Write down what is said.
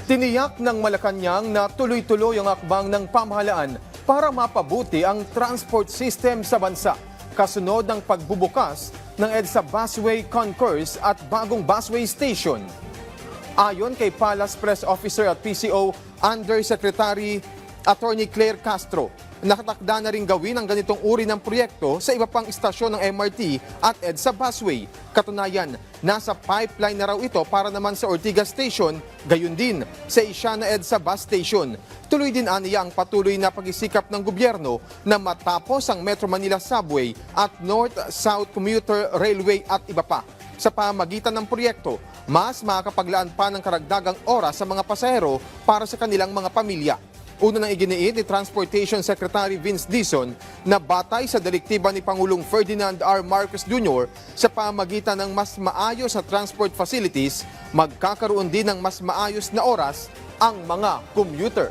Tiniyak ng Malacanang na tuloy-tuloy ang akbang ng pamahalaan para mapabuti ang transport system sa bansa. Kasunod ng pagbubukas ng EDSA Busway Concourse at bagong busway station. Ayon kay Palace Press Officer at PCO Undersecretary Attorney Claire Castro, nakatakda na rin gawin ang ganitong uri ng proyekto sa iba pang istasyon ng MRT at EDSA Busway. Katunayan, nasa pipeline na raw ito para naman sa Ortigas Station, gayon din sa Isiana EDSA Bus Station. Tuloy din aniya ang patuloy na pag-isikap ng gobyerno na matapos ang Metro Manila Subway at North-South Commuter Railway at iba pa. Sa pamagitan ng proyekto, mas makakapaglaan pa ng karagdagang oras sa mga pasahero para sa kanilang mga pamilya. Una nang iginiit ni Transportation Secretary Vince Dizon na batay sa direktiba ni Pangulong Ferdinand R. Marcos Jr. sa pamagitan ng mas maayos na transport facilities, magkakaroon din ng mas maayos na oras ang mga commuter.